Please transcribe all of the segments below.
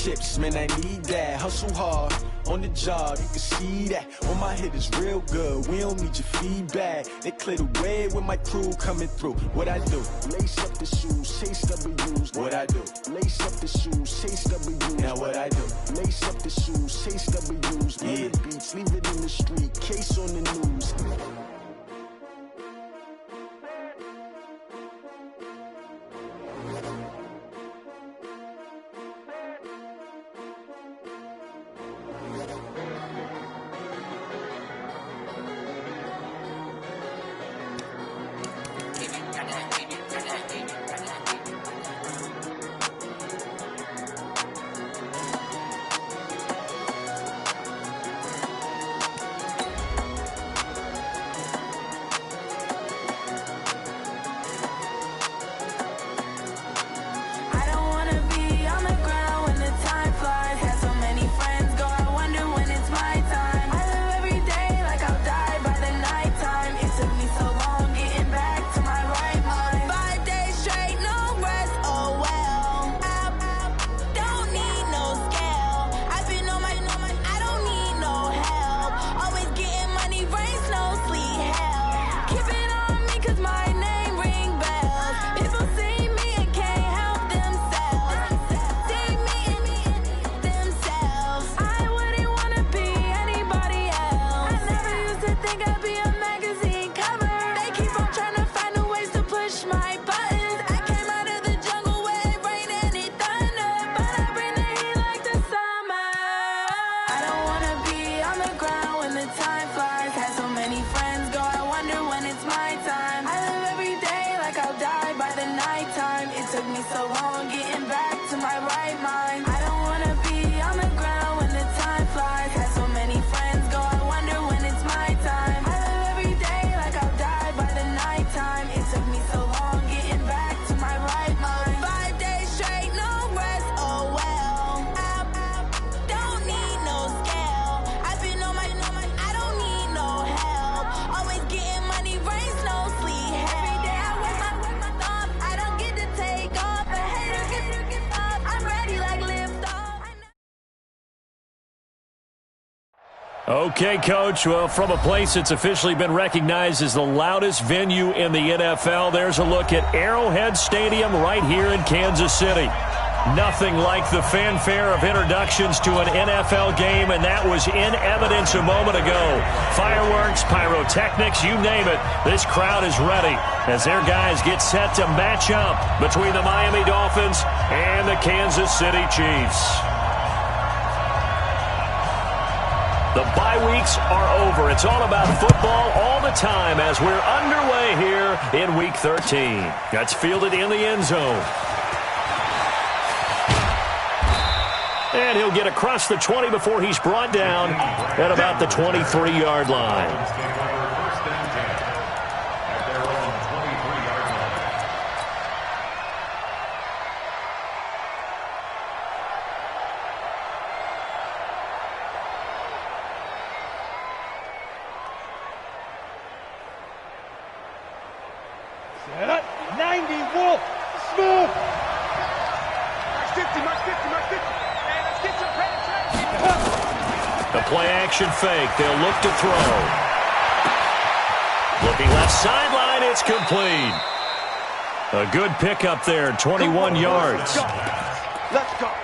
chips, man, I need that. Hustle hard on the job, you can see that. On my head is real good, we don't need your feedback. They clear the way with my crew coming through. What I do? Lace up the shoes, chase W's. What I do? Lace up the shoes, chase W's. Now what I do? Lace up the shoes, chase W's. Yeah. The beats, leave it in the street, case on the news. Okay, Coach. Well, from a place that's officially been recognized as the loudest venue in the NFL, there's a look at Arrowhead Stadium right here in Kansas City. Nothing like the fanfare of introductions to an NFL game, and that was in evidence a moment ago. Fireworks, pyrotechnics, you name it. This crowd is ready as their guys get set to match up between the Miami Dolphins and the Kansas City Chiefs. The bye weeks are over. It's all about football all the time as we're underway here in Week 13. That's fielded in the end zone. And he'll get across the 20 before he's brought down at about the 23-yard line. Play-action fake. They'll look to throw. Looking left sideline. It's complete. A good pickup there, 21 yards.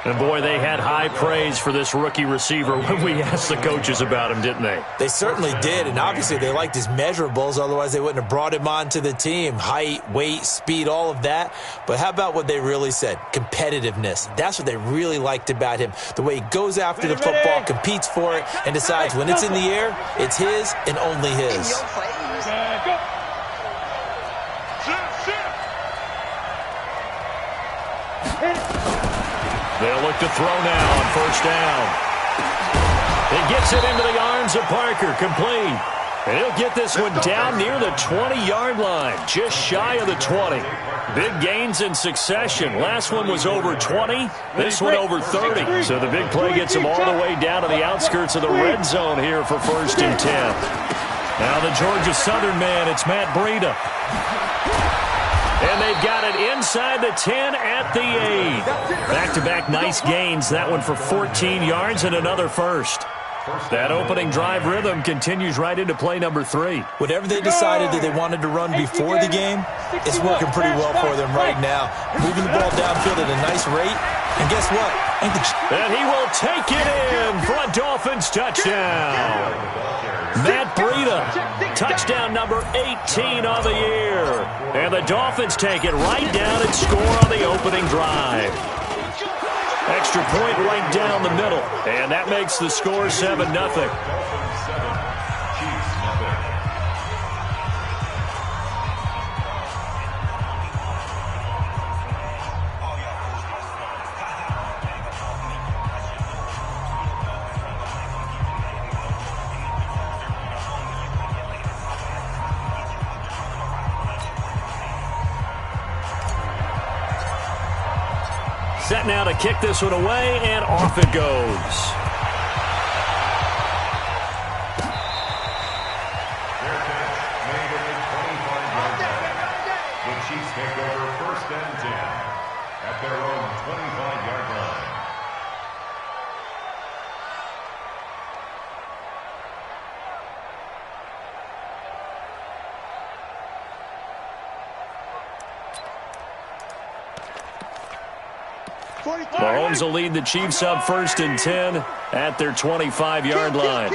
And, boy, they had high praise for this rookie receiver when we asked the coaches about him, didn't they? They certainly did, and obviously they liked his measurables. Otherwise, they wouldn't have brought him onto the team. Height, weight, speed, all of that. But how about what they really said? Competitiveness. That's what they really liked about him. The way he goes after the football, competes for it, and decides when it's in the air, it's his and only his. They'll look to throw now on first down. He gets it into the arms of Parker, complete. And he'll get this one down near the 20-yard line, just shy of the 20. Big gains in succession. Last one was over 20, this one over 30. So the big play gets him all the way down to the outskirts of the red zone here for 1st and 10. Now the Georgia Southern man, it's Matt Breida. And they've got it inside the 10 at the 8. Back-to-back nice gains. That one for 14 yards and another first. That opening drive rhythm continues right into play number 3. Whatever they decided that they wanted to run before the game, it's working pretty well for them right now. Moving the ball downfield at a nice rate. And guess what? And he will take it in for a Dolphins touchdown. Matt Breida, touchdown number 18 on the year. And the Dolphins take it right down and score on the opening drive. Extra point right down the middle. And that makes the score 7-0. Set now to kick this one away, and off it goes. The Chiefs take over 1st and 10 at their own 25-yard line. Mahomes will lead the Chiefs up 1st and 10 at their 25-yard line.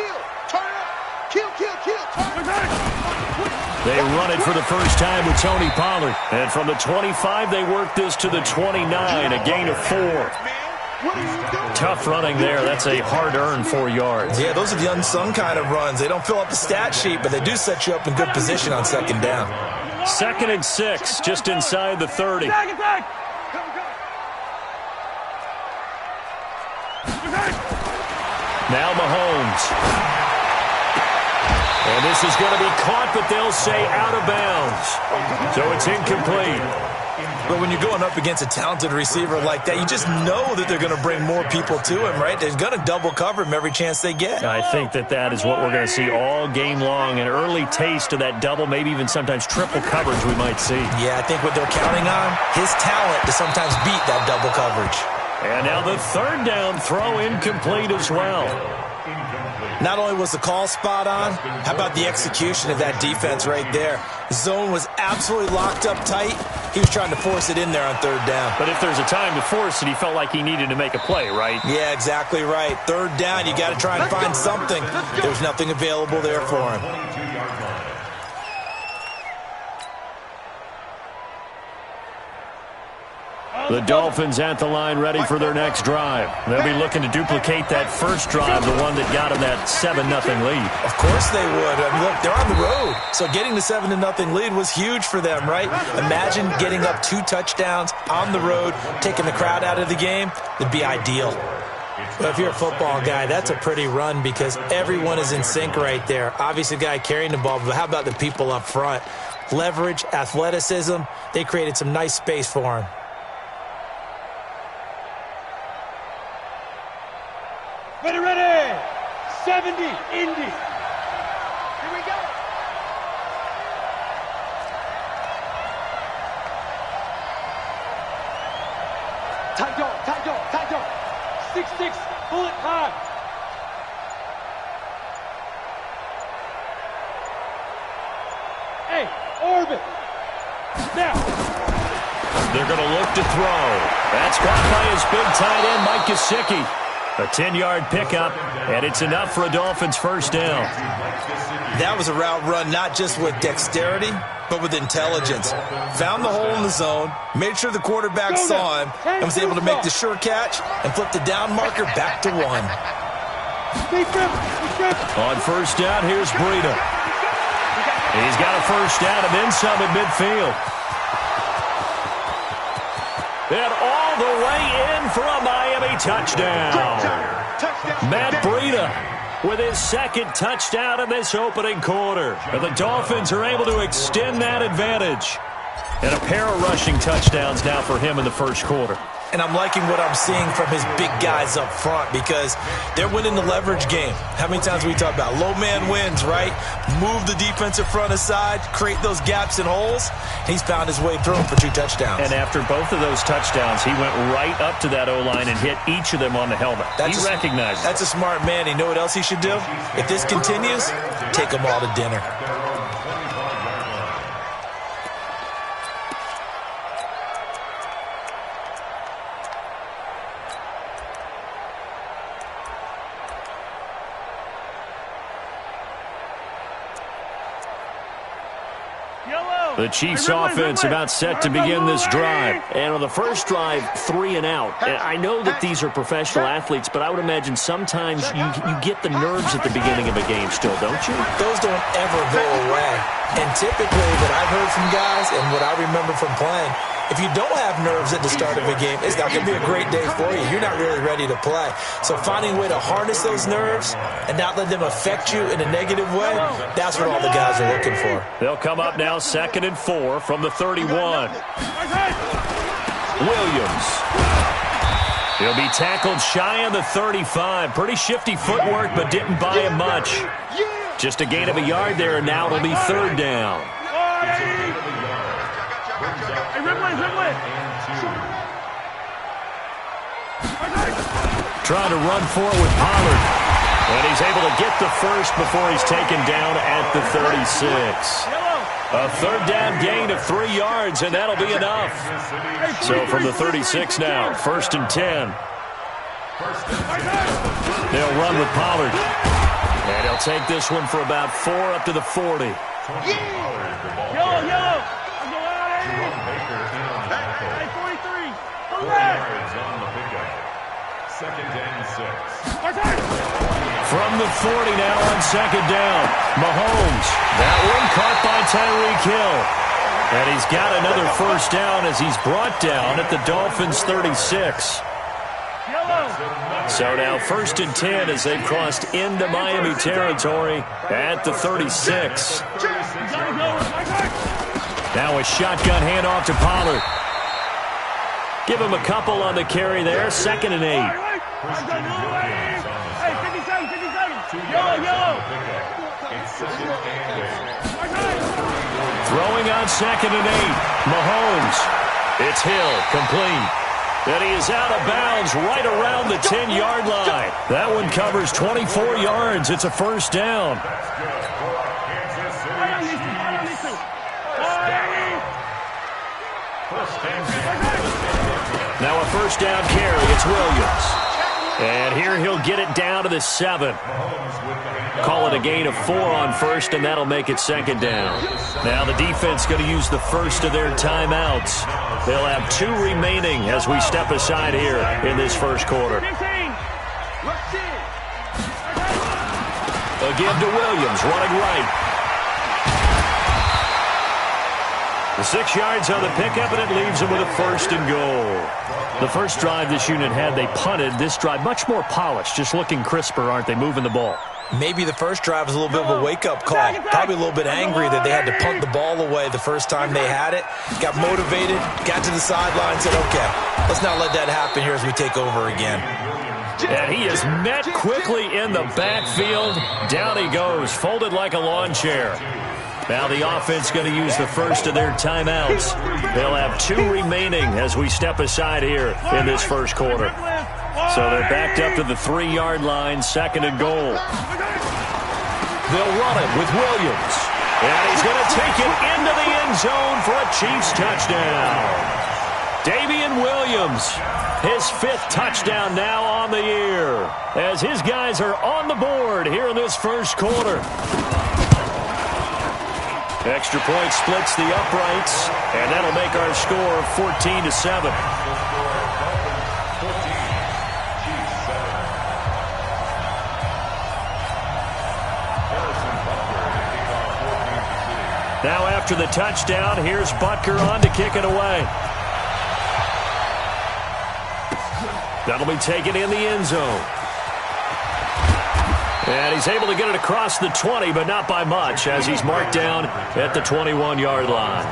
They run it for the first time with Tony Pollard. And from the 25, they work this to the 29, a gain of 4. Tough running there. That's a hard-earned 4 yards. Yeah, those are the unsung kind of runs. They don't fill up the stat sheet, but they do set you up in good position on 2nd down. 2nd and 6, just inside the 30. Now Mahomes. And this is going to be caught, but they'll say out of bounds. So it's incomplete. But when you're going up against a talented receiver like that, you just know that they're going to bring more people to him, right? They're going to double cover him every chance they get. I think that is what we're going to see all game long. An early taste of that double, maybe even sometimes triple coverage we might see. Yeah, I think what they're counting on, his talent to sometimes beat that double coverage. And now the 3rd down throw incomplete as well. Not only was the call spot on, how about the execution of that defense right there? The zone was absolutely locked up tight. He was trying to force it in there on 3rd down. But if there's a time to force it, he felt like he needed to make a play, right? Yeah, exactly right. 3rd down, you got to try and find something. There's nothing available there for him. The Dolphins at the line ready for their next drive. They'll be looking to duplicate that first drive, the one that got them that 7-0 lead. Of course they would. I mean, look, they're on the road. So getting the 7-0 lead was huge for them, right? Imagine getting up 2 touchdowns on the road, taking the crowd out of the game. It'd be ideal. But if you're a football guy, that's a pretty run because everyone is in sync right there. Obviously, the guy carrying the ball, but how about the people up front? Leverage, athleticism, they created some nice space for him. Ready, 70, Indy. Here we go. Tight dog. 6-6, bullet high. Hey, orbit. Now. They're going to look to throw. That's caught by his big tight end, Mike Gesicki. A 10-yard pickup, and it's enough for a Dolphins 1st down. That was a route run not just with dexterity, but with intelligence. Found the hole in the zone, made sure the quarterback saw him, and was able to make the sure catch and flip the down marker back to 1. On 1st down, here's Breida. He's got a 1st down and then some at midfield. And all the way in for a Miami touchdown. Matt Breida with his 2nd touchdown in this opening quarter. And the Dolphins are able to extend that advantage. And a pair of rushing touchdowns now for him in the 1st quarter. and I'm liking what I'm seeing from his big guys up front because they're winning the leverage game. How many times we talk about low man wins, right? Move the defensive front aside, create those gaps and holes. He's found his way through them for 2 touchdowns. And after both of those touchdowns, he went right up to that O-line and hit each of them on the helmet. He recognized it. That's a smart man. You know what else he should do? If this continues, take them all to dinner. The Chiefs offense about set to begin this drive. And on the first drive, 3 and out. And I know that these are professional athletes, but I would imagine sometimes you get the nerves at the beginning of a game still, don't you? Those don't ever go away. And typically what I've heard from guys and what I remember from playing, if you don't have nerves at the start of a game, it's not going to be a great day for you. You're not really ready to play. So finding a way to harness those nerves and not let them affect you in a negative way, that's what all the guys are looking for. They'll come up now 2nd and 4 from the 31. Williams. He'll be tackled shy of the 35. Pretty shifty footwork, but didn't buy him much. Just a gain of a yard there, and now it'll be 3rd down. Trying to run for it with Pollard. And he's able to get the first before he's taken down at the 36. A 3rd down gain of 3 yards, and that'll be enough. So from the 36 now, 1st and 10. They'll run with Pollard. And he'll take this one for about 4 up to the 40. From the 40 now on 2nd down. Mahomes. That one caught by Tyreek Hill. And he's got another 1st down as he's brought down at the Dolphins' 36. So now 1st and 10 as they've crossed into Miami territory at the 36. Now a shotgun handoff to Pollard. Give him a couple on the carry there. 2nd and 8. Throwing on 2nd and 8. Mahomes. It's Hill, complete. And he is out of bounds right around the 10-yard line. That one covers 24 yards. It's a 1st down. Now a 1st down carry. It's Williams. And here he'll get it down to the 7. Call it a gain of 4 on 1st, and that'll make it 2nd down. Now the defense going to use the first of their timeouts. They'll have 2 remaining as we step aside here in this 1st quarter. Again to Williams, running right. The 6 yards on the pickup, and it leaves them with a 1st and goal. The first drive this unit had, they punted. This drive, much more polished, just looking crisper, aren't they, moving the ball? Maybe the first drive was a little bit of a wake-up call. Probably a little bit angry that they had to punt the ball away the first time they had it. Got motivated, got to the sideline, said, okay, let's not let that happen here as we take over again. And he is met quickly in the backfield. Down he goes, folded like a lawn chair. Now the offense going to use the first of their timeouts. They'll have 2 remaining as we step aside here in this 1st quarter. So they're backed up to the 3-yard line, 2nd and goal. They'll run it with Williams. And he's going to take it into the end zone for a Chiefs touchdown. Damian Williams, his 5th touchdown now on the year, as his guys are on the board here in this 1st quarter. Extra point splits the uprights, and that'll make our score 14-7. Now after the touchdown, here's Butker on to kick it away. That'll be taken in the end zone. And he's able to get it across the 20, but not by much, as he's marked down at the 21-yard line.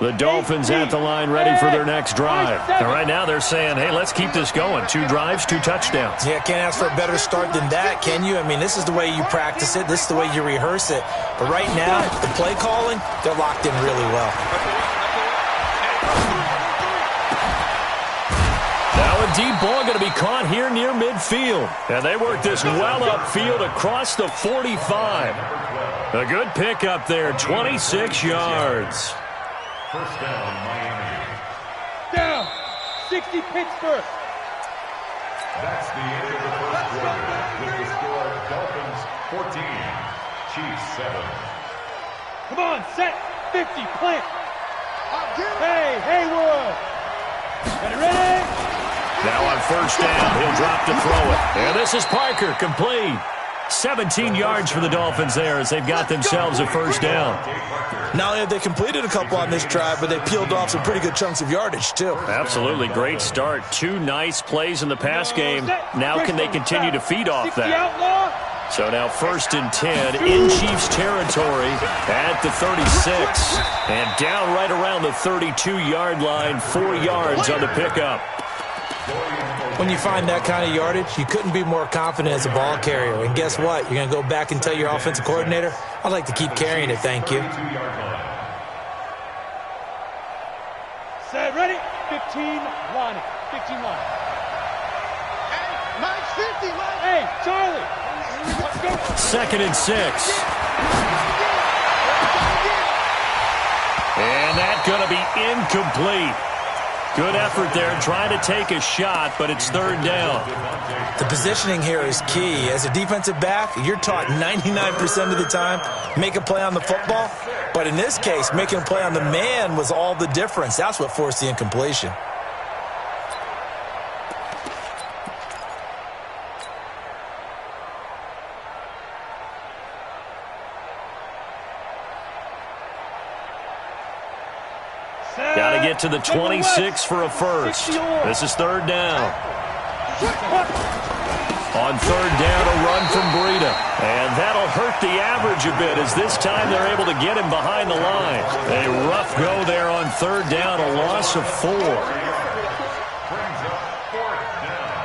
The Dolphins at the line ready for their next drive. And right now they're saying, hey, let's keep this going. 2 drives, 2 touchdowns. Yeah, can't ask for a better start than that, can you? I mean, this is the way you practice it. This is the way you rehearse it. But right now, the play calling, they're locked in really well. Now a deep ball going to be caught here near midfield. And they work this well upfield across the 45. A good pickup there, 26 yards. First down, Miami. Down. 60 Pittsburgh. That's the end of the first quarter. With the score, Dolphins 14, Chiefs 7. Come on, set. 50, plant. Hey, Haywood. Ready? Now on first down, he'll drop to throw it. And this is Parker, complete. 17 yards for the Dolphins there as they've got themselves a first down. Not only have they completed a couple on this drive, but they peeled off some pretty good chunks of yardage, too. Absolutely great start. 2 nice plays in the pass game. Now can they continue to feed off that? So now first and 10 in Chiefs territory at the 36. And down right around the 32-yard line, 4 yards on the pickup. When you find that kind of yardage, you couldn't be more confident as a ball carrier. And guess what? You're going to go back and tell your offensive coordinator, I'd like to keep carrying it, thank you. Set, ready? 15, line it. 15 line. Hey, 950 line. Hey, Charlie. Let's go. Second and 6. And that's going to be incomplete. Good effort there, trying to take a shot, but it's third down. The positioning here is key. As a defensive back, you're taught 99% of the time, make a play on the football. But in this case, making a play on the man was all the difference. That's what forced the incompletion. Got to get to the 26 for a first. This is third down. On third down, a run from Breida. And that'll hurt the average a bit as this time they're able to get him behind the line. A rough go there on third down, a loss of 4. Brings up fourth down.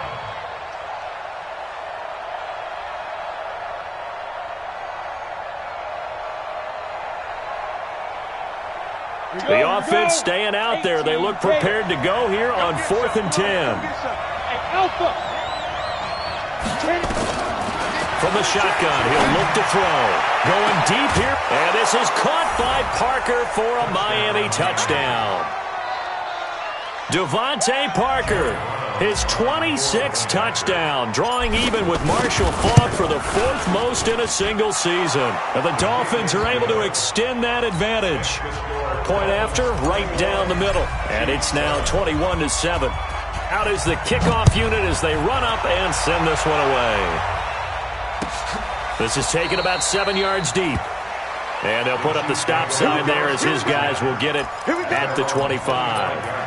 The offense staying out there. They look prepared to go here on 4th and 10. From the shotgun, he'll look to throw. Going deep here, and this is caught by Parker for a Miami touchdown. Devontae Parker, his 26th touchdown, drawing even with Marshall Faulk for the 4th most in a single season. And the Dolphins are able to extend that advantage. Point after, right down the middle. And it's now 21-7. Out is the kickoff unit as they run up and send this one away. This is taken about 7 yards deep. And they'll put up the stop sign there as his guys will get it at the 25.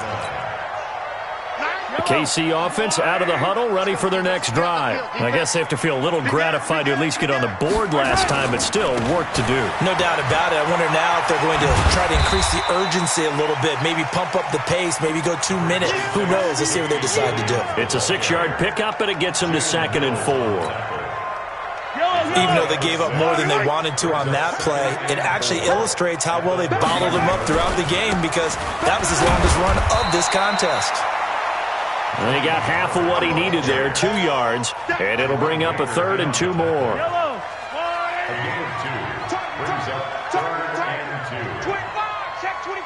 The KC offense out of the huddle, ready for their next drive. I guess they have to feel a little gratified to at least get on the board last time, but still work to do. No doubt about it. I wonder now if they're going to try to increase the urgency a little bit, maybe pump up the pace, maybe go 2 minutes. Who knows? Let's see what they decide to do. It's a 6-yard pickup, and it gets them to 2nd and 4. Even though they gave up more than they wanted to on that play, it actually illustrates how well they bottled them up throughout the game because that was his longest run of this contest. And he got half of what he needed there, 2 yards, and it'll bring up a 3rd and 2 more. A gain of 2 brings up 3rd and 2. 25, check 25,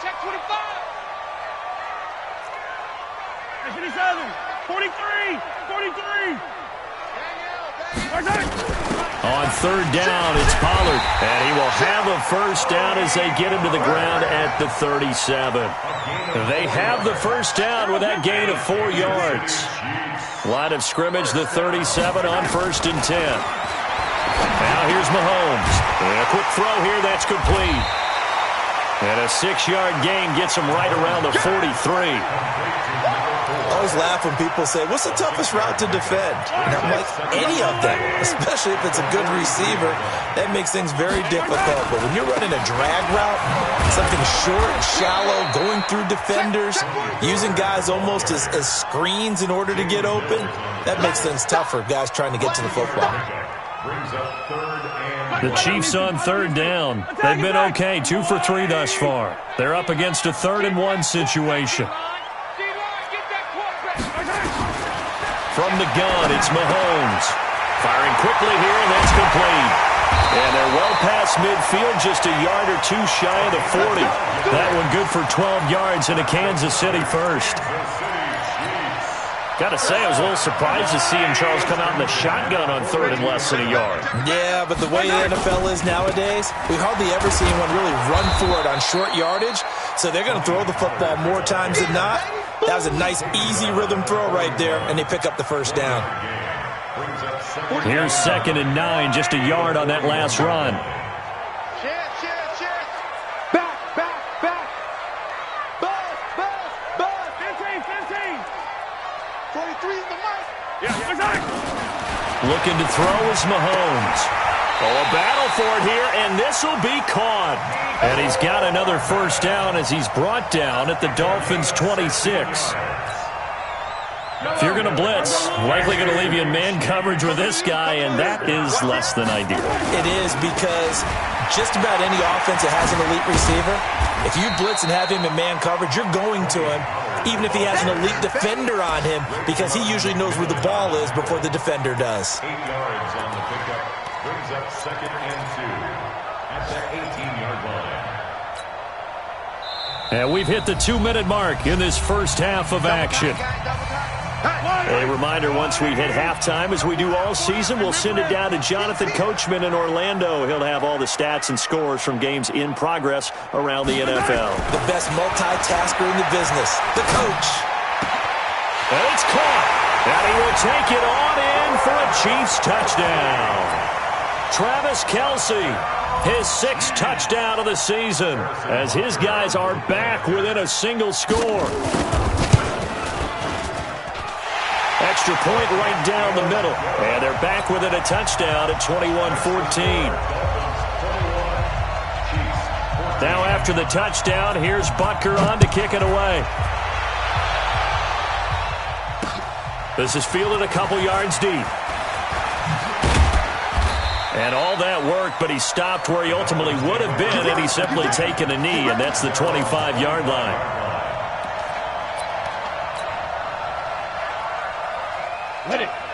check 25. 57, 43, 43. On third down, it's Pollard, and he will have a first down as they get him to the ground at the 37. They have the first down with that gain of 4 yards. Line of scrimmage, the 37 on 1st and 10. Now here's Mahomes. And a quick throw here, that's complete. And a 6-yard gain gets him right around the 43. always laugh when people say, what's the toughest route to defend? And I'm like, any of them, especially if it's a good receiver. That makes things very difficult. But when you're running a drag route, something short, shallow, going through defenders, using guys almost as screens in order to get open, that makes things tougher, guys trying to get to the football. The Chiefs on third down. They've been okay, 2 for 3 thus far. They're up against a 3rd-and-1 situation. From the gun, it's Mahomes. Firing quickly here, and that's complete. And they're well past midfield, just a yard or two shy of the 40. That one good for 12 yards in a Kansas City first. Got to say, I was a little surprised to see him, Charles, come out in the shotgun on 3rd and less than a yard. Yeah, but the way the NFL is nowadays, we hardly ever see anyone really run for it on short yardage, so they're going to throw the football more times than not. That was a nice, easy rhythm throw right there, and they pick up the first down. Here's 2nd and 9, just a yard on that last run. Looking to throw is Mahomes. Oh, a battle for it here, and this will be caught. And he's got another first down as he's brought down at the Dolphins' 26. If you're going to blitz, likely going to leave you in man coverage with this guy, and that is less than ideal. It is, because just about any offense that has an elite receiver, if you blitz and have him in man coverage, you're going to him, even if he has an elite defender on him, because he usually knows where the ball is before the defender does. 8 yards on the pickup. Brings up 2nd and 2 at the 18-yard line. And we've hit the 2-minute mark in this first half of action. A reminder, once we hit halftime, as we do all season, we'll send it down to Jonathan Coachman in Orlando. He'll have all the stats and scores from games in progress around the NFL. The best multitasker in the business, the coach. And it's caught. And he will take it on in for a Chiefs touchdown. Travis Kelce, his 6th touchdown of the season, as his guys are back within a single score. Extra point right down the middle. And they're back within a touchdown at 21-14. Now after the touchdown, here's Butker on to kick it away. This is fielded a couple yards deep. And all that work, but he stopped where he ultimately would have been, and he's simply taken a knee, and that's the 25-yard line.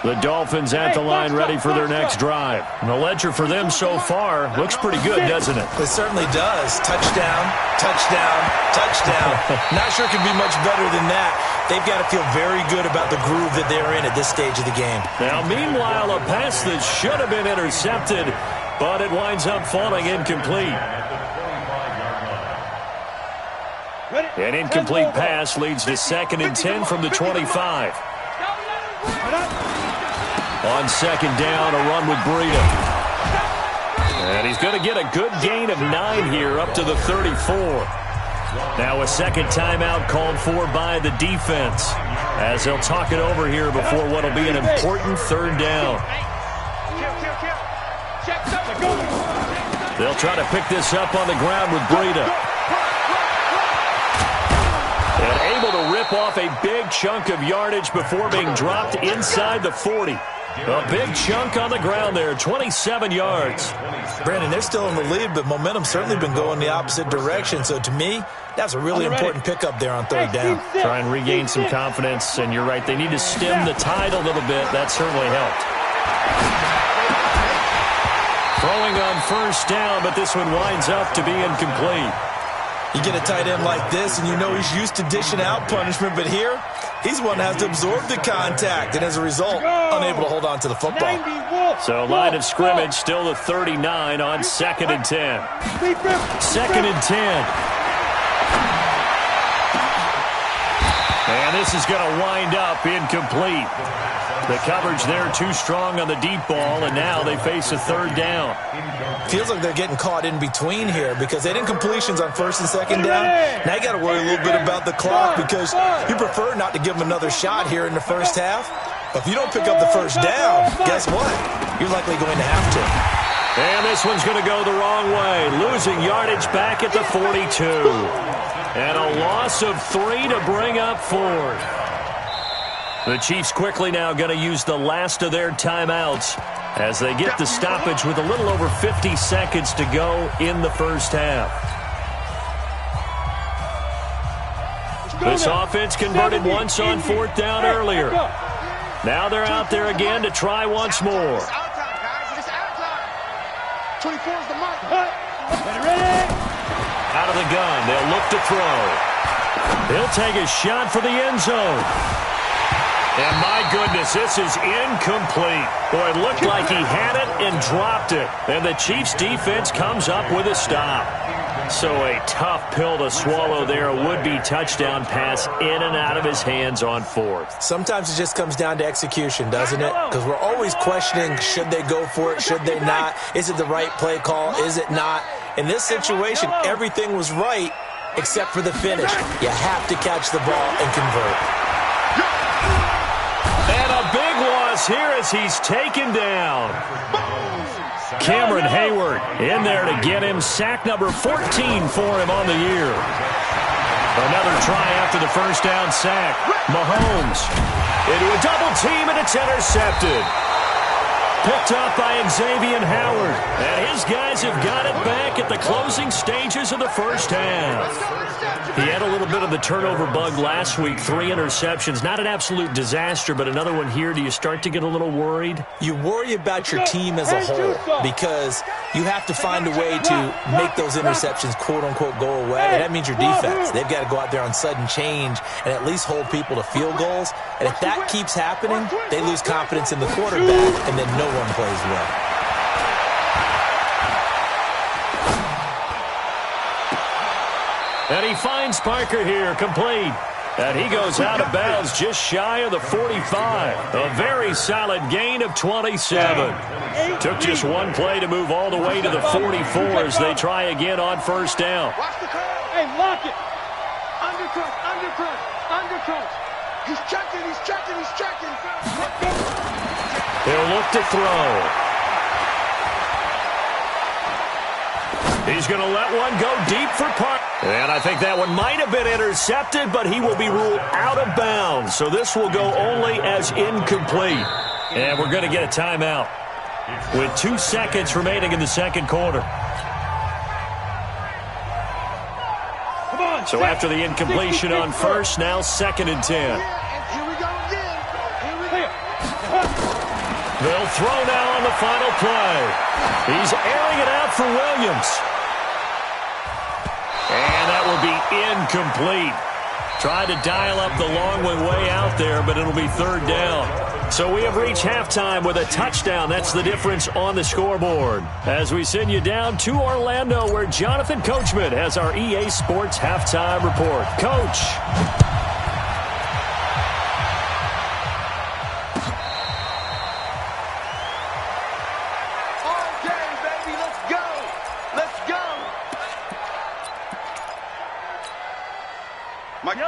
The Dolphins at the line, ready for their next drive. And the ledger for them so far looks pretty good, doesn't it? It certainly does. Touchdown, touchdown, touchdown. Not sure it could be much better than that. They've got to feel very good about the groove that they're in at this stage of the game. Now, meanwhile, a pass that should have been intercepted, but it winds up falling incomplete. An incomplete pass leads to 2nd and 10 from the 25. On 2nd down, a run with Breida. And he's going to get a good gain of 9 here, up to the 34. Now a second timeout called for by the defense, as they'll talk it over here before what will be an important 3rd down. They'll try to pick this up on the ground with Breida. And able to rip off a big chunk of yardage before being dropped inside the 40. A big chunk on the ground there, 27 yards. Brandon, they're still in the lead, but momentum's certainly been going the opposite direction. So to me, that's a really important pickup there on 3rd down. Try and regain some confidence, and you're right, they need to stem the tide a little bit. That certainly helped. Throwing on 1st down, but this one winds up to be incomplete. You get a tight end like this, and you know he's used to dishing out punishment, but here, he's one that has to absorb the contact, and as a result, unable to hold on to the football. So line of scrimmage, still the 39 on 2nd and 10. 2nd and 10. And this is going to wind up incomplete. The coverage there too strong on the deep ball, and now they face a third down. Feels like they're getting caught in between here because they didn't completions on first and second down. Now you got to worry a little bit about the clock because you prefer not to give them another shot here in the first half. But if you don't pick up the first down, guess what? You're likely going to have to. And this one's going to go the wrong way, losing yardage back at the 42. And a loss of 3 to bring up fourth. The Chiefs quickly now going to use the last of their timeouts as they get the stoppage with a little over 50 seconds to go in the first half. This offense converted once on fourth down earlier. Now they're out there again to try once more. 24 is the mark. Ready? Out of the gun, they'll look to throw. He'll take a shot for the end zone. And my goodness, this is incomplete. Boy, it looked like he had it and dropped it. And the Chiefs defense comes up with a stop. So a tough pill to swallow there. A would-be touchdown pass in and out of his hands on fourth. Sometimes it just comes down to execution, doesn't it? Because we're always questioning, should they go for it, should they not? Is it the right play call, is it not? In this situation, everything was right except for the finish. You have to catch the ball and convert. And a big loss here as he's taken down. Cameron Hayward in there to get him. Sack number 14 for him on the year. Another try after the first down sack. Mahomes into a double team, and it's intercepted. Picked up by Xavier Howard. And his guys have got it back at the closing stages of the first half. He had a little bit of the turnover bug last week. 3 interceptions. Not an absolute disaster, but another one here. Do you start to get a little worried? You worry about your team as a whole because you have to find a way to make those interceptions, quote-unquote, go away. And that means your defense. They've got to go out there on sudden change and at least hold people to field goals. And if that keeps happening, they lose confidence in the quarterback, and then no one plays well. And he finds Parker here, complete. And he goes out of bounds just shy of the 45. A very solid gain of 27. Took just one play to move all the way to the 44 as they try again on first down. Hey, lock it. Undercrunch. He's checking. He'll look to throw. He's going to let one go deep for Parker. And I think that one might have been intercepted, but he will be ruled out of bounds. So this will go only as incomplete. And we're going to get a timeout with 2 seconds remaining in the second quarter. So after the incompletion on first, now 2nd and 10. Here we go again. They'll throw now on the final play. He's airing it out for Williams. And that will be incomplete. Tried to dial up the long way out there, but it'll be third down. So we have reached halftime with a touchdown. That's the difference on the scoreboard. As we send you down to Orlando, where Jonathan Coachman has our EA Sports halftime report. Coach.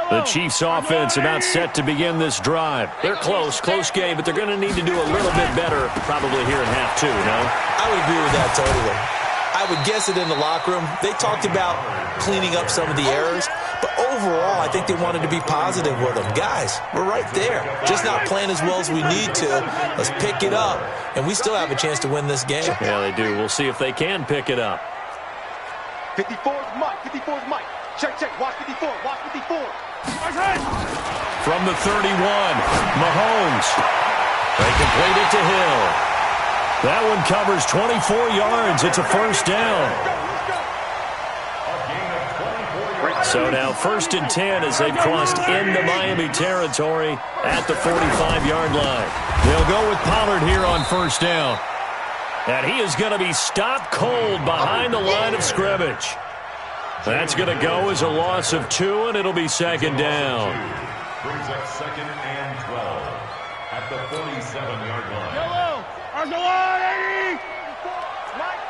The Chiefs offense about set to begin this drive. They're close game, but they're going to need to do a little bit better probably here in half 2, no? I would agree with that totally. I would guess it in the locker room. They talked about cleaning up some of the errors, but overall, I think they wanted to be positive with them. Guys, we're right there. Just not playing as well as we need to. Let's pick it up, and we still have a chance to win this game. Yeah, they do. We'll see if they can pick it up. 54's Mike. Check. Watch 54. From the 31, Mahomes. They complete it to Hill. That one covers 24 yards. It's a first down. So now 1st and 10 as they've crossed into Miami territory at the 45-yard line. They'll go with Pollard here on first down. And he is going to be stopped cold behind the line of scrimmage. That's going to go as a loss of 2, and it'll be 2nd down. brings up 2nd and 12 at the 47-yard line. Yellow. Arsenal 80.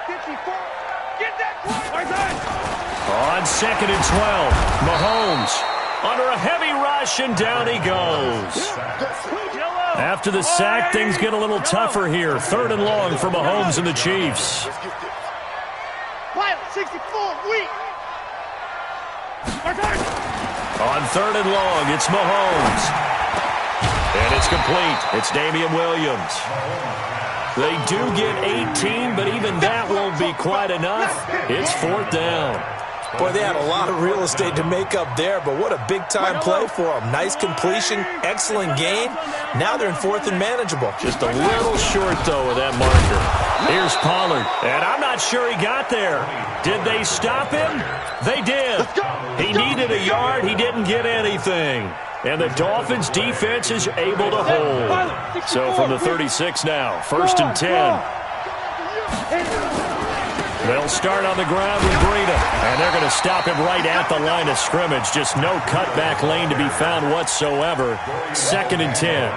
54. Get that On 2nd and 12, Mahomes under a heavy rush, and down he goes. After the sack, things get a little tougher here. 3rd and long for Mahomes and the Chiefs. 64. Weak. On 3rd and long, it's Mahomes. And it's complete. It's Damian Williams. They do get 18, but even that won't be quite enough. It's 4th down. Boy, they had a lot of real estate to make up there, but what a big-time play for them. Nice completion, excellent game. Now they're in 4th and manageable. Just a little short, though, with that marker. Here's Pollard, and I'm not sure he got there. Did they stop him? They did. He needed a yard. He didn't get anything. And the Dolphins' defense is able to hold. So from the 36 now, 1st and 10. They'll start on the ground with Breida, and they're going to stop him right at the line of scrimmage. Just no cutback lane to be found whatsoever. 2nd and 10.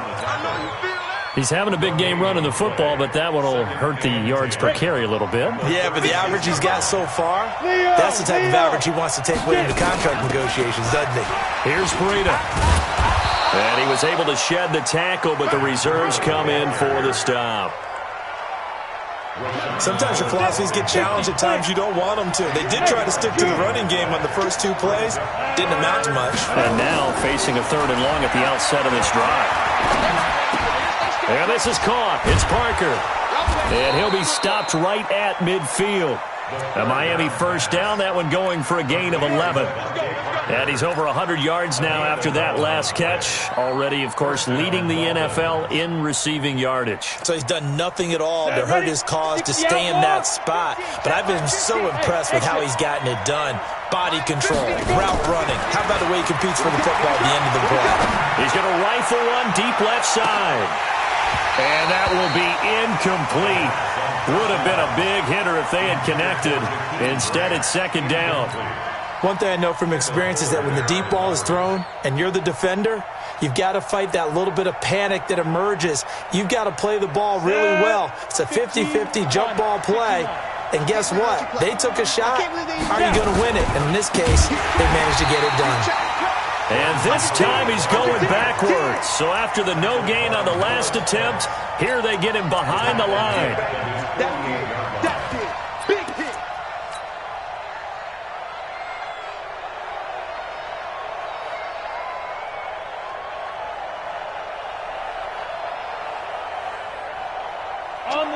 He's having a big game running the football, but that one will hurt the yards per carry a little bit. Yeah, but the average he's got so far, that's the type of average he wants to take with him to contract negotiations, doesn't he? Here's Breida. And he was able to shed the tackle, but the reserves come in for the stop. Sometimes your philosophies get challenged at times you don't want them to. They did try to stick to the running game on the first 2 plays. Didn't amount to much. And now facing a 3rd and long at the outset of this drive. And this is caught. It's Parker. And he'll be stopped right at midfield. A Miami 1st down, that one going for a gain of 11. And he's over 100 yards now after that last catch. Already, of course, leading the NFL in receiving yardage. So he's done nothing at all to hurt his cause, to stay in that spot. But I've been so impressed with how he's gotten it done. Body control, route running. How about the way he competes for the football at the end of the play? He's going to rifle one deep left side. And that will be incomplete. Would have been a big hitter if they had connected. Instead, it's 2nd down. One thing I know from experience is that when the deep ball is thrown and you're the defender, you've got to fight that little bit of panic that emerges. You've got to play the ball really well. It's a 50-50 jump ball play. And guess what? They took a shot. How are you going to win it? And in this case, they managed to get it done. And this time he's going backwards. So after the no gain on the last attempt, here they get him behind the line. Big hit.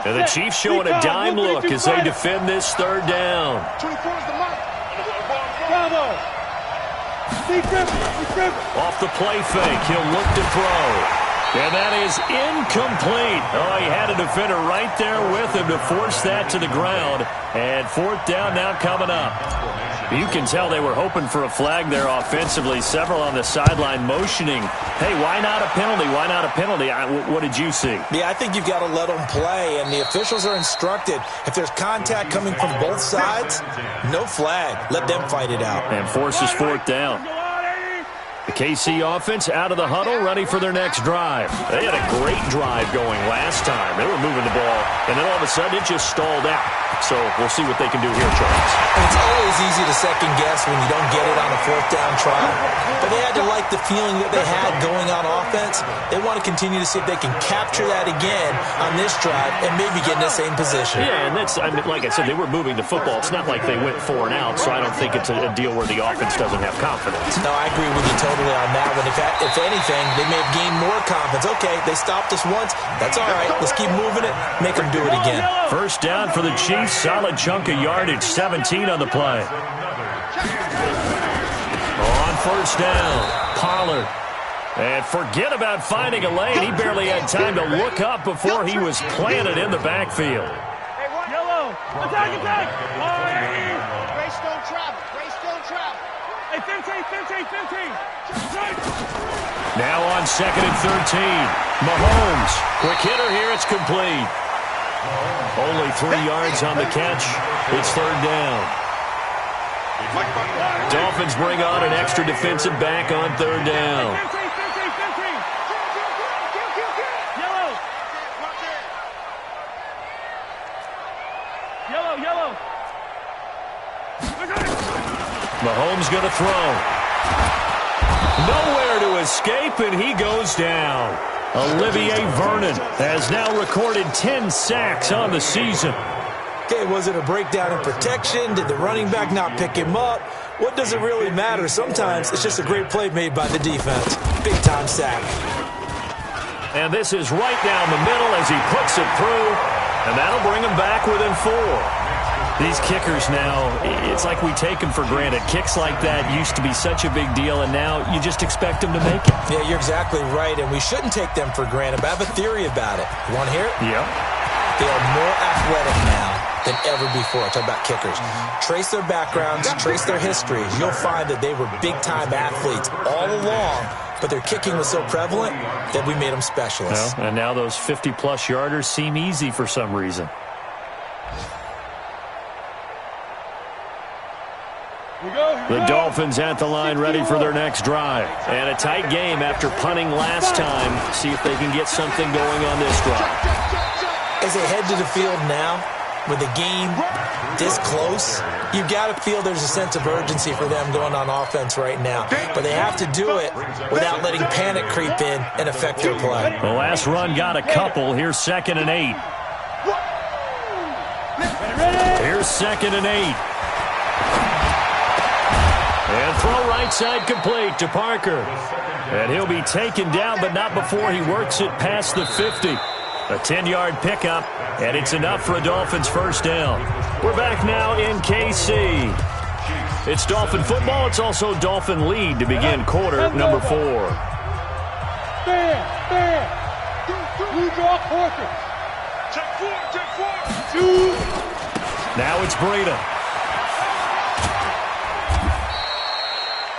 And the Chiefs showing a dime look as they defend this 3rd down. 24 is the mark. Bravo. Off the play fake, he'll look to throw. And that is incomplete. Oh, he had a defender right there with him to force that to the ground. And 4th down now coming up. You can tell they were hoping for a flag there offensively. Several on the sideline motioning. Hey, why not a penalty? Why not a penalty? What did you see? Yeah, I think you've got to let them play, and the officials are instructed. If there's contact coming from both sides, no flag. Let them fight it out. And forces 4th down. The KC offense out of the huddle, ready for their next drive. They had a great drive going last time. They were moving the ball, and then all of a sudden it just stalled out. So we'll see what they can do here, Charles. It's always easy to second guess when you don't get it on a 4th down try. But they had to like the feeling that they had going on offense. They want to continue to see if they can capture that again on this drive and maybe get in the same position. Yeah, and that's, I mean, like I said, they were moving the football. It's not like they went 4 and out, so I don't think it's a deal where the offense doesn't have confidence. No, I agree with you totally on that one. If anything, they may have gained more confidence. Okay, they stopped us once. That's all right. Let's keep moving it. Make them do it again. 1st down for the Chiefs. Solid chunk of yardage. 17 on the play. On 1st down, Pollard. And forget about finding a lane. He barely had time to look up before he was planted in the backfield. Yellow. Attack. Grace don't travel. Hey, 15. Now on 2nd and 13. Mahomes. Quick hitter here. It's complete. Only 3 yards on the catch. It's 3rd down. Dolphins bring on an extra defensive back on 3rd down. Mahomes going to throw. Nowhere to escape, and he goes down. Olivier Vernon has now recorded 10 sacks on the season. Okay, was it a breakdown in protection? Did the running back not pick him up? What does it really matter? Sometimes it's just a great play made by the defense. Big-time sack. And this is right down the middle as he puts it through, and that'll bring him back within 4. These kickers now, it's like we take them for granted. Kicks like that used to be such a big deal, and now you just expect them to make it. Yeah, you're exactly right, and we shouldn't take them for granted, but I have a theory about it. You want to hear it? Yeah. They are more athletic now than ever before. I talk about kickers. Trace their backgrounds, trace their history. You'll find that they were big-time athletes all along, but their kicking was so prevalent that we made them specialists. Well, and now those 50-plus yarders seem easy for some reason. The Dolphins at the line ready for their next drive. And a tight game after punting last time. See if they can get something going on this drive. As they head to the field now, with the game this close, you've got to feel there's a sense of urgency for them going on offense right now. But they have to do it without letting panic creep in and affect their play. The last run got a couple. Here's 2nd and 8. Here's 2nd and 8. And throw right side complete to Parker. And he'll be taken down, but not before he works it past the 50. A 10-yard pickup, and it's enough for a Dolphins first down. We're back now in KC. It's Dolphin football. It's also Dolphin lead to begin quarter number 4. Blue draw Parker. Check 4. 2. Now it's Breida.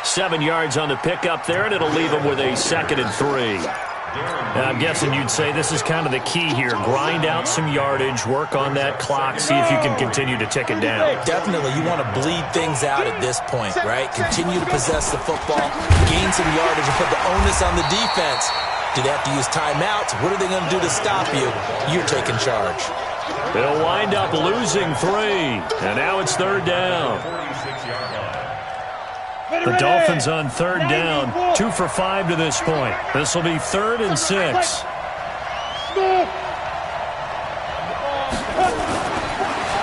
7 yards on the pickup there, and it'll leave him with a 2nd and 3. And I'm guessing you'd say this is kind of the key here. Grind out some yardage, work on that clock, see if you can continue to tick it down. Definitely. You want to bleed things out at this point, right? Continue to possess the football, gain some yardage, and put the onus on the defense. Do they have to use timeouts? What are they going to do to stop you? You're taking charge. They'll wind up losing 3, and now it's 3rd down. The Dolphins on 3rd down, 2 for 5 to this point. This will be 3rd and 6.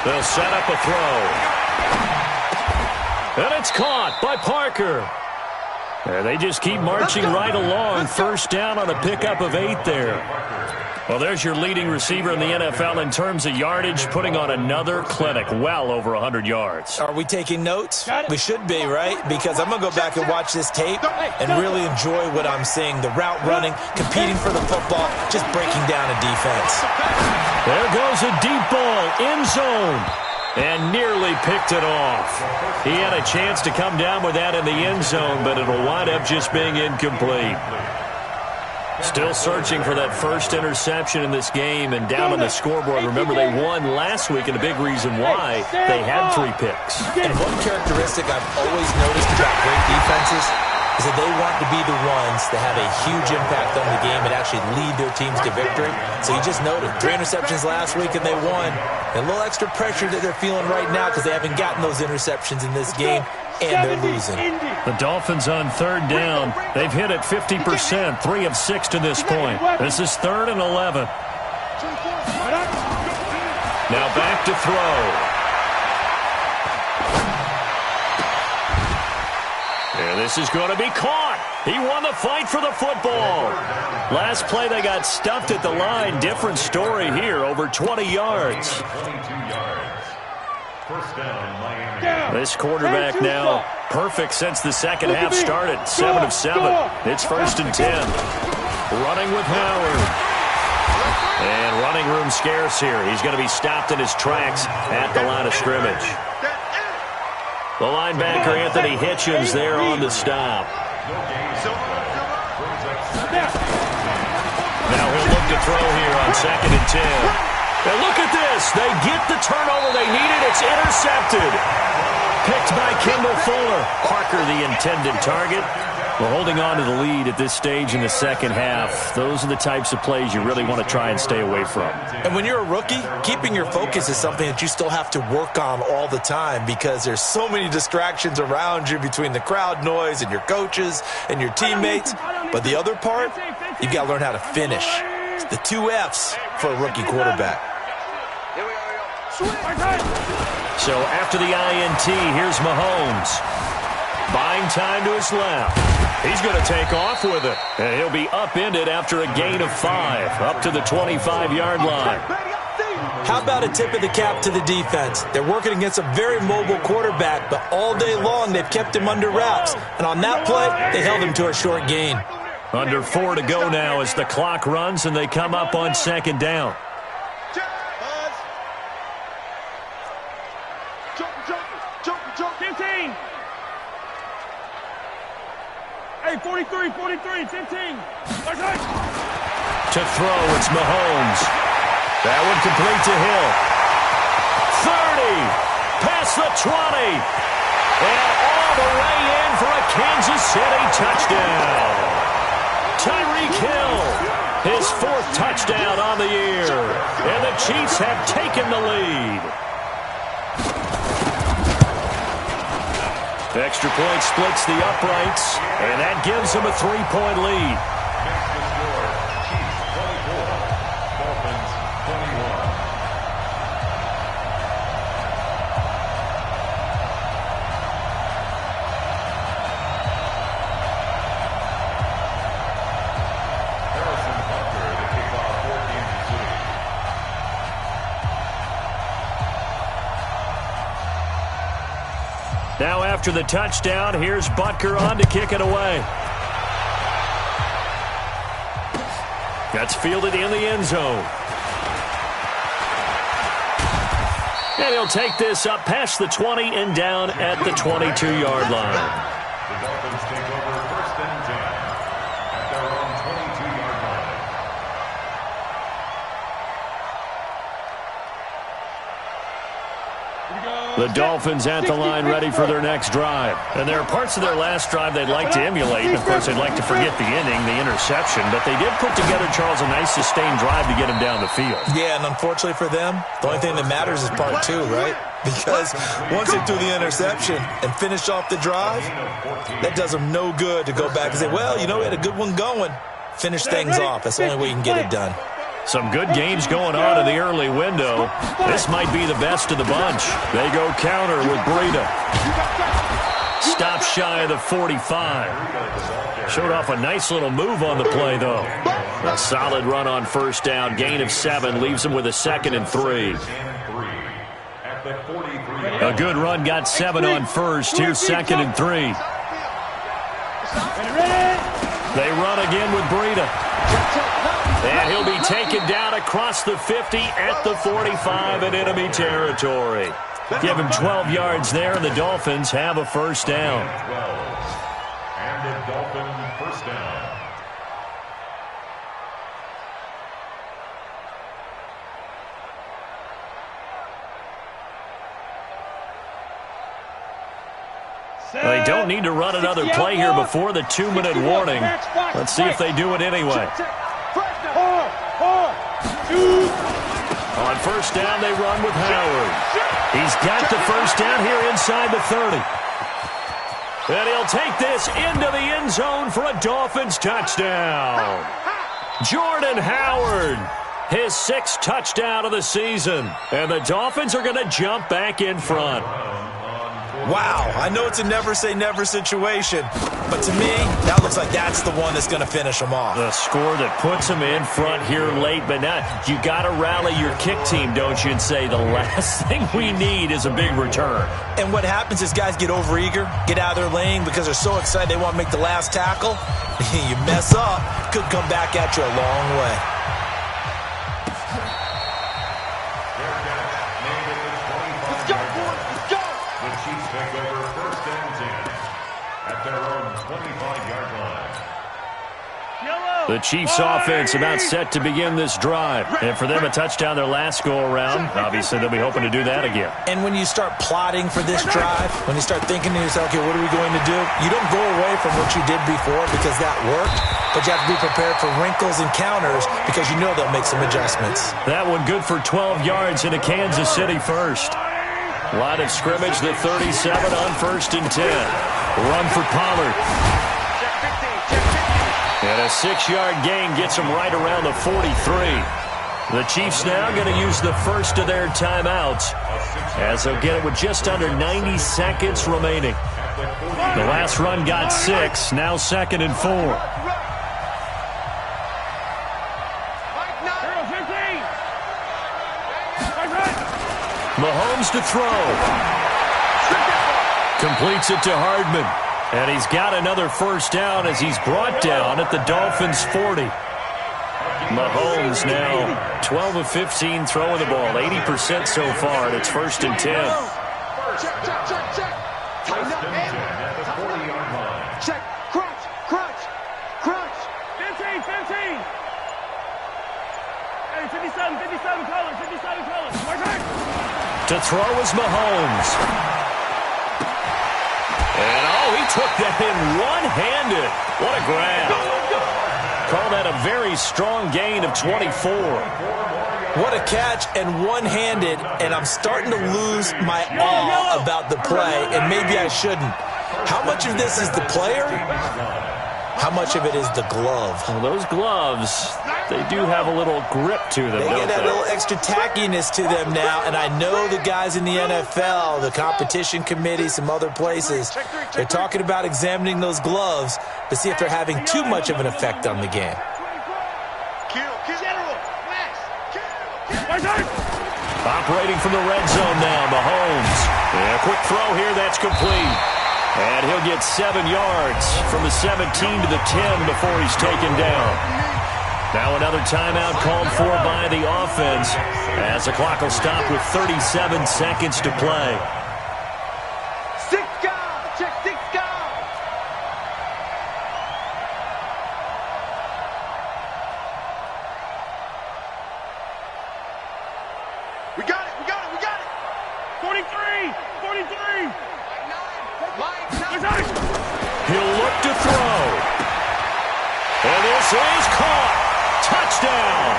They'll set up a throw. And it's caught by Parker. And they just keep marching right along. First down on a pickup of 8 there. Well, there's your leading receiver in the NFL in terms of yardage, putting on another clinic, well over 100 yards. Are we taking notes? We should be, right? Because I'm going to go back and watch this tape and really enjoy what I'm seeing. The route running, competing for the football, just breaking down a defense. There goes a deep ball, end zone, and nearly picked it off. He had a chance to come down with that in the end zone, but it'll wind up just being incomplete. Still searching for that first interception in this game, and down on the scoreboard. Remember, they won last week, and a big reason why they had 3 picks. And one characteristic I've always noticed about great defenses is that they want to be the ones that have a huge impact on the game and actually lead their teams to victory. So you just noted 3 interceptions last week, and they won. And a little extra pressure that they're feeling right now because they haven't gotten those interceptions in this game, and they're losing. The Dolphins on 3rd down. They've hit it 50%, 3 of 6 to this point. This is 3rd and 11. Now back to throw. And this is going to be caught. He won the fight for the football. Last play they got stuffed at the line. Different story here, over 20 yards. This quarterback now perfect since the second half started. 7 of 7. It's 1st and 10. Running with Howard. And running room scarce here. He's going to be stopped in his tracks at the line of scrimmage. The linebacker, Anthony Hitchens, there on the stop. Now he'll look to throw here on 2nd and 10. And look at this. They get the turnover they needed. It's intercepted. Picked by Kendall Fuller. Parker, the intended target. Well, holding on to the lead at this stage in the second half, those are the types of plays you really want to try and stay away from. And when you're a rookie, keeping your focus is something that you still have to work on all the time because there's so many distractions around you between the crowd noise and your coaches and your teammates. But the other part, you've got to learn how to finish. It's the 2 F's for a rookie quarterback. So after the INT, here's Mahomes. Buying time to his left. He's going to take off with it. And he'll be upended after a gain of 5, up to the 25-yard line. How about a tip of the cap to the defense? They're working against a very mobile quarterback, but all day long they've kept him under wraps. And on that play, they held him to a short gain. Under 4 to go now as the clock runs and they come up on second down. Hey, 43, 15. To throw, it's Mahomes. That one complete to Hill. 30, past the 20, and all the way in for a Kansas City touchdown. Tyreek Hill, his 4th touchdown on the year, and the Chiefs have taken the lead. Extra point splits the uprights, and that gives them a 3-point lead. Now after the touchdown, here's Butker on to kick it away. That's fielded in the end zone. And he'll take this up past the 20 and down at the 22-yard line. The Dolphins take over 1st and 10 at their own 22-yard line. The Dolphins at the line ready for their next drive. And there are parts of their last drive they'd like to emulate. And, of course, they'd like to forget the inning, the interception. But they did put together, Charles, a nice sustained drive to get him down the field. Yeah, and unfortunately for them, the only thing that matters is part 2, right? Because once they threw the interception and finished off the drive, that does them no good to go back and say, well, you know, we had a good one going. Finish things off. That's the only way you can get it done. Some good games going on in the early window. This might be the best of the bunch. They go counter with Breida. Stop shy of the 45. Showed off a nice little move on the play, though. A solid run on first down. Gain of 7 leaves him with a 2nd and 3. A good run got 7 on first. Here's 2nd and 3. They run again with Breida. And he'll be taken down across the 50 at the 45 in enemy territory. Give him 12 yards there, and the Dolphins have a first down. And the Dolphins first down. They don't need to run another play here before the 2-minute warning. Let's see if they do it anyway. On first down, they run with Howard. He's got the first down here inside the 30. And he'll take this into the end zone for a Dolphins touchdown. Jordan Howard, his 6th touchdown of the season. And the Dolphins are going to jump back in front. Wow, I know it's a never-say-never situation, but to me, that looks like that's the one that's going to finish them off. The score that puts them in front here late, but now you got to rally your kick team, don't you, and say the last thing we need is a big return. And what happens is guys get overeager, get out of their lane because they're so excited they want to make the last tackle. You mess up, could come back at you a long way. Take over 1st and 10 at their own 25-yard line. The Chiefs offense about set to begin this drive. And for them, a touchdown their last go-around. Obviously, they'll be hoping to do that again. And when you start plotting for this drive, when you start thinking to yourself, okay, what are we going to do? You don't go away from what you did before because that worked, but you have to be prepared for wrinkles and counters because you know they'll make some adjustments. That one good for 12 yards into Kansas City first. Line of scrimmage, the 37 on 1st and 10. Run for Pollard. And a 6-yard gain gets them right around the 43. The Chiefs now going to use the first of their timeouts as they'll get it with just under 90 seconds remaining. The last run got 6, now 2nd and 4. Mahomes to throw. Completes it to Hardman. And he's got another first down as he's brought down at the Dolphins' 40. Mahomes now 12 of 15 throwing the ball, 80% so far, and it's 1st and 10. Check. Tighten up, man. Check. Crunch. 15. Hey, 57 colors. To throw is Mahomes. And, he took that in one-handed. What a grab. Call that a very strong gain of 24. What a catch and one-handed, and I'm starting to lose my awe about the play, and maybe I shouldn't. How much of this is the player? How much of it is the glove? Well, those gloves, they do have a little grip to them, They get that little extra tackiness to them now, and I know the guys in the NFL, the competition committee, some other places, they're talking about examining those gloves to see if they're having too much of an effect on the game. Operating from the red zone now, Mahomes. And a quick throw here, that's complete. And he'll get 7 yards from the 17 to the 10 before he's taken down. Now another timeout called for by the offense as the clock will stop with 37 seconds to play. 6 guard. Check 6 guard. We got it. 43. He'll look to throw. And this is caught. Touchdown.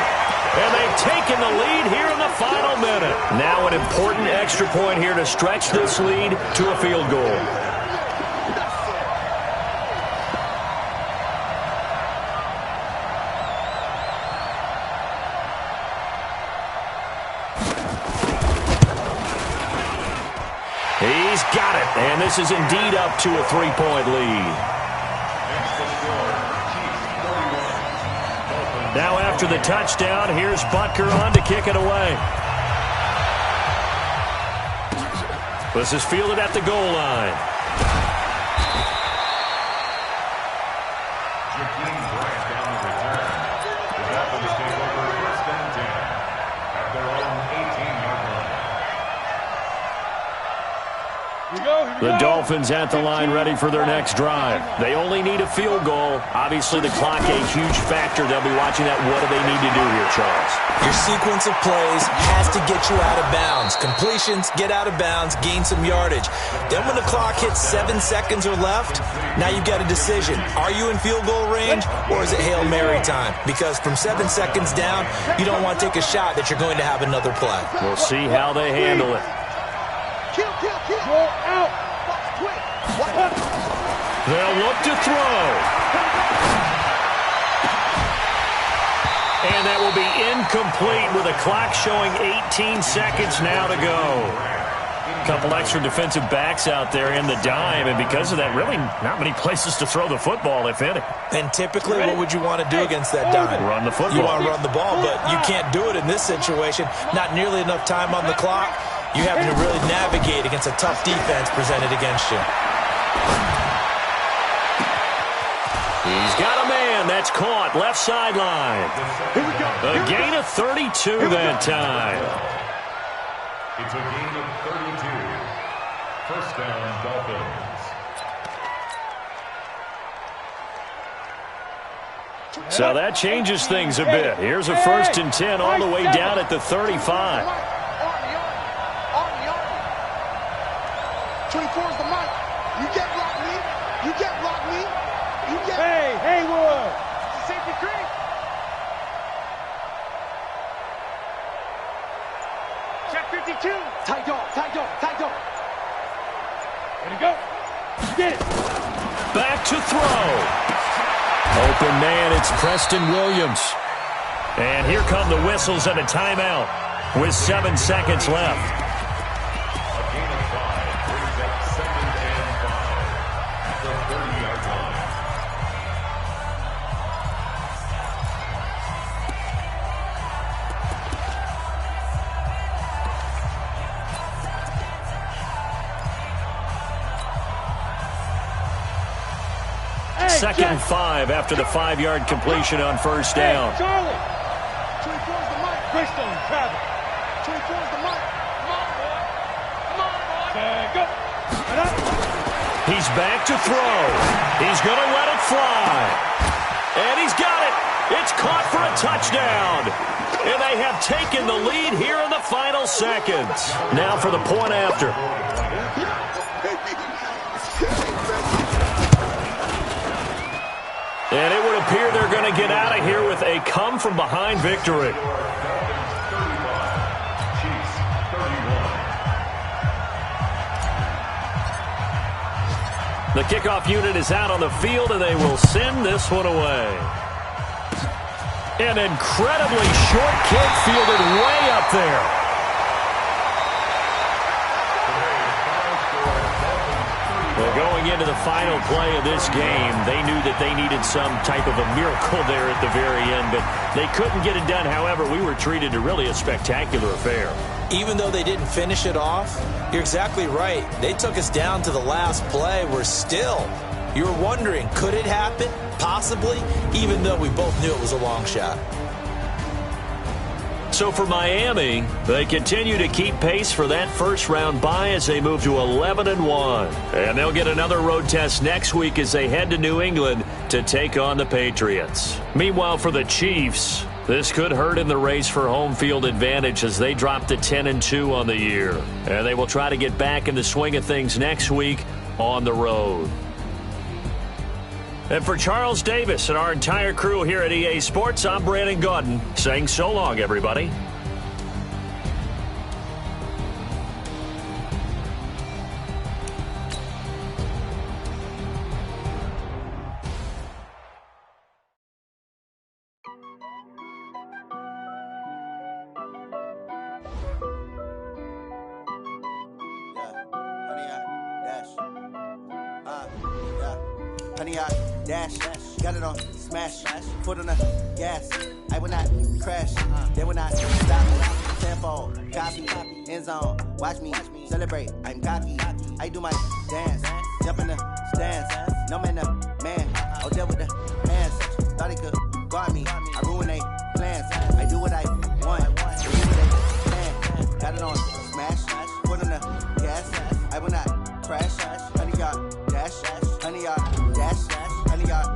And they've taken the lead here in the final minute. Now an important extra point here to stretch this lead to a field goal. He's got it, and this is indeed up to a 3-point lead. Now after the touchdown, here's Butker on to kick it away. This is fielded at the goal line. The Dolphins at the line ready for their next drive. They only need a field goal. Obviously, the clock a huge factor. They'll be watching that. What do they need to do here, Charles? Your sequence of plays has to get you out of bounds. Completions, get out of bounds, gain some yardage. Then when the clock hits 7 seconds or left, now you've got a decision. Are you in field goal range or is it Hail Mary time? Because from 7 seconds down, you don't want to take a shot that you're going to have another play. We'll see how they handle it. Kill. Go out. Quick. They'll look to throw. And that will be incomplete with a clock showing 18 seconds now to go. A couple extra defensive backs out there in the dime, and because of that, really not many places to throw the football, if any. And typically, what would you want to do against that dime? Run the football. You want to run the ball, but you can't do it in this situation. Not nearly enough time on the clock. You having to really navigate against a tough defense presented against you. He's got a man. That's caught. Left sideline. A gain of 32 that time. It's a gain of 32. First down, Dolphins. So that changes things a bit. Here's a 1st and 10 all the way down at the 35. 24 is the mic. You get block me. You get block me. You get. Hey, Haywood. Safety creek. Check 52. Tight dog, tight dog, tight dog. Ready to go. Get it. Back to throw. Open man, it's Preston Williams. And here come the whistles and a timeout with 7 seconds left. A gain of 5 brings up 2nd and 5 at the 30-yard line. Hey, 2nd and Jack. 5 after the 5-yard completion on 1st down. Hey, Charlie. 24 is the mic. Bristol, travel. 24 is the mic. Come on, boy. Come on, boy. Set, go. Right up. He's back to throw. He's going to let it fly. And he's got it. It's caught for a touchdown. And they have taken the lead here in the final seconds. Now for the point after. And it would appear they're going to get out of here with a come-from-behind victory. Chiefs 31. The kickoff unit is out on the field, and they will send this one away. An incredibly short kick fielded way up there. Well, going into the final play of this game, they knew that they needed some type of a miracle there at the very end, but they couldn't get it done. However, we were treated to really a spectacular affair. Even though they didn't finish it off, you're exactly right. They took us down to the last play. We're still, you were wondering, could it happen? Possibly, even though we both knew it was a long shot. So for Miami, they continue to keep pace for that first-round bye as they move to 11-1. And they'll get another road test next week as they head to New England to take on the Patriots. Meanwhile, for the Chiefs, this could hurt in the race for home field advantage as they drop to 10-2 on the year. And they will try to get back in the swing of things next week on the road. And for Charles Davis and our entire crew here at EA Sports, I'm Brandon Gaudin saying so long, everybody. Dash, got it on, smash, foot on the gas. I will not crash, they will not stop me. Tenfold, copy, end zone, watch me celebrate. I'm cocky, I do my dance, jump in the stands. No man, the man, I'll deal with the hands. Thought he could guard me, I ruin they plans. I do what I want, they do what they can. Got it on, smash, foot on the gas. I will not crash, 100-yard dash, 100-yard dash. 100-yard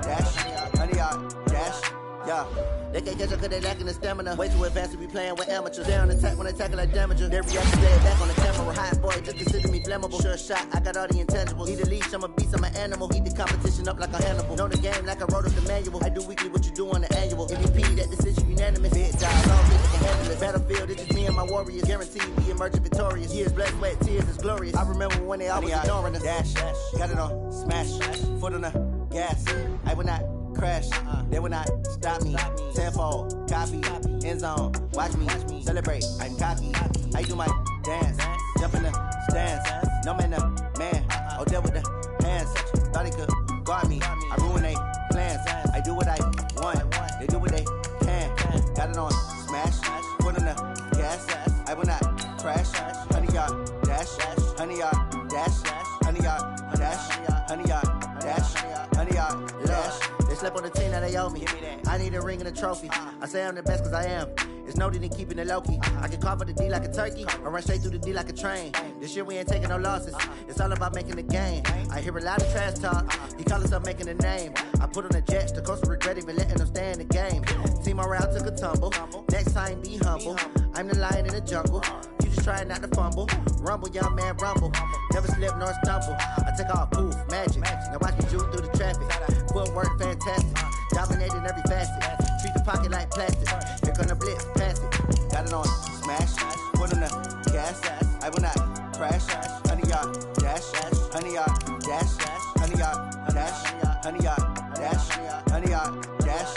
dash, 100-yard dash, yeah. They can't catch up cause they lacking the stamina. Way too advanced to be playing with amateurs. They on attack when they tackle like damager. They react to stay back on the camera. Hot boy, just consider me flammable. Sure shot, I got all the intangibles. Need a leash, I'm a beast, I'm an animal. Eat the competition up like a Hannibal. Know the game like I wrote up the manual. I do weekly what you do on the annual. MVP, that decision unanimous. Big jobs, all things can handle it. Battlefield, it's just me and my warriors. Guaranteed we emerging victorious. Years, blood, sweat, tears is glorious. I remember when they always ignoring us. Dash, got it on, smash, foot on the gas. I will not crash, they will not stop me. Tenfold, copy, end zone, watch me celebrate. I'm cocky, I do my dance, jump in the stands. No man, the man, I'll deal with the hands. Thought he could guard me, I ruin they plans. I do what I want, they do what they can. Got it on, smash, foot on the gas. I will not crash, 100-yard dash, 100-yard dash, 100-yard dash, 100-yard dash, 100-yard dash. They slept on the team that they owe me. I need a ring and a trophy. I say I'm the best cause I am. It's noted in keeping it low-key. I can carve up the D like a turkey, or run straight through the D like a train. This year we ain't taking no losses. It's all about making the game. I hear a lot of trash talk. He call himself making a name. I put on the Jets, the coach regret even letting them stay in the game. Team morale took a tumble. Next time be humble. I'm the lion in the jungle. You just trying not to fumble. Rumble, young man, rumble. Never slip nor stumble. I take off, poof, magic. Now watch me juke through the traffic. Footwork fantastic. Dominating every facet. Treat the pocket like plastic. Here come the blitz, pass it. Got it on smash. Put on the gas. I will not crash. 100 yard dash. 100 yard dash. 100 yard dash. 100 yard dash. 100 yard dash.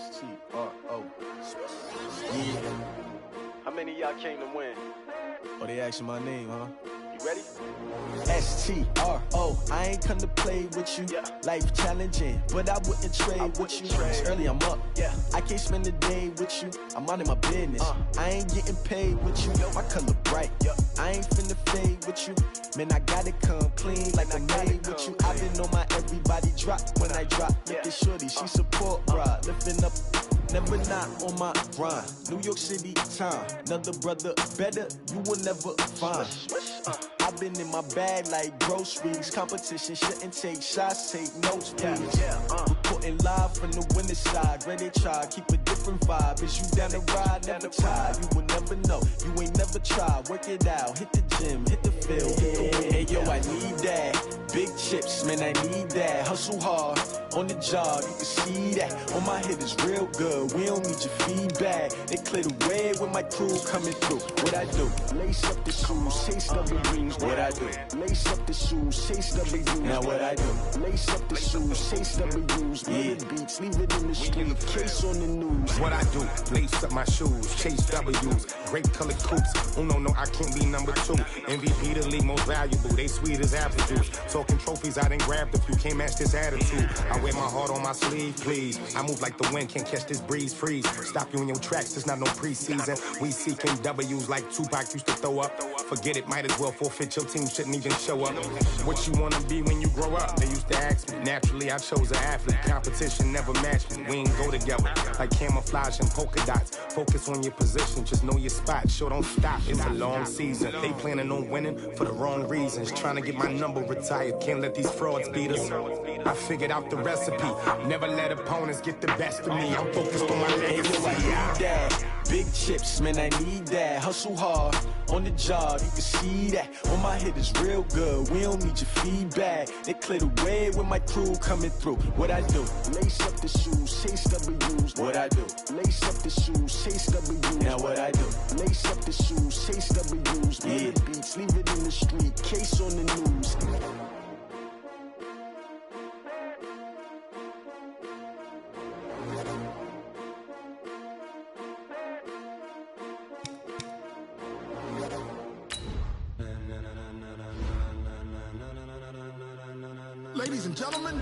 S-T-R-O. Yeah. How many of y'all came to win? Oh, they asking my name, huh? You ready? S-T-R-O. I ain't come to play with you. Yeah. Life challenging, but I wouldn't trade with you. It's early, I'm up. Yeah. I can't spend the day with you. I'm minding my business. I ain't getting paid with you. My color bright. I ain't finna fade with you. Man, I gotta come clean like I'm made with you. I've been on my everybody drop when I drop. Look at shorty, she support, bruh. Lifting up, never not on my grind. New York City time, another brother better, you will never find. I've been in my bag like groceries. Competition shouldn't take shots, take notes, please. Reporting live from the winning side. Ready to try, keep a different vibe. Is you down the ride, never tired. You will never know, you ain't never tried. Work it out, hit the gym, hit the field, hit the win. Hey yo, I need that. Big chips, man, I need that. Hustle hard, on the job, you can see that. On my head is real good, we don't need your feedback. They clear the way when my crew coming through. What I do? Lace up the shoes, chase W's. What I do? Lace up the shoes, chase W's. Now what I do? Lace up the shoes, chase W's. Yeah. Beats, leave it in the street, case on the news. What I do? Lace up my shoes, chase W's. Great colored coops. Oh no, I can't be number 2. MVP the league most valuable. They sweet as apple juice. Talking trophies, I done grabbed a few. Can't match this attitude. I wear my heart on my sleeve, please. I move like the wind, can't catch this breeze. Freeze. Stop you in your tracks. There's not no preseason. We seeking W's like Tupac used to throw up. Forget it, might as well forfeit. Your team shouldn't even show up. What you wanna be when you grow up? They used to ask me. Naturally, I chose an athlete. Competition never matched me. We ain't go together like camouflage and polka dots. Focus on your position, just know your spot. Sure, don't stop. It's a long season. They planning on winning for the wrong reasons. Trying to get my number retired. Can't let these frauds beat us. I figured out the recipe. Never let opponents get the best of me. I'm focused on my legacy. Big chips, man, I need that. Hustle hard, on the job, you can see that. On my head is real good, we don't need your feedback. They clear the way when my crew coming through. What I do? Lace up the shoes, chase W's. What I do? Lace up the shoes, chase W's. Now what I do? Lace up the shoes, chase W's. Yeah. Beats, leave it in the street, case on the news. Ladies and gentlemen,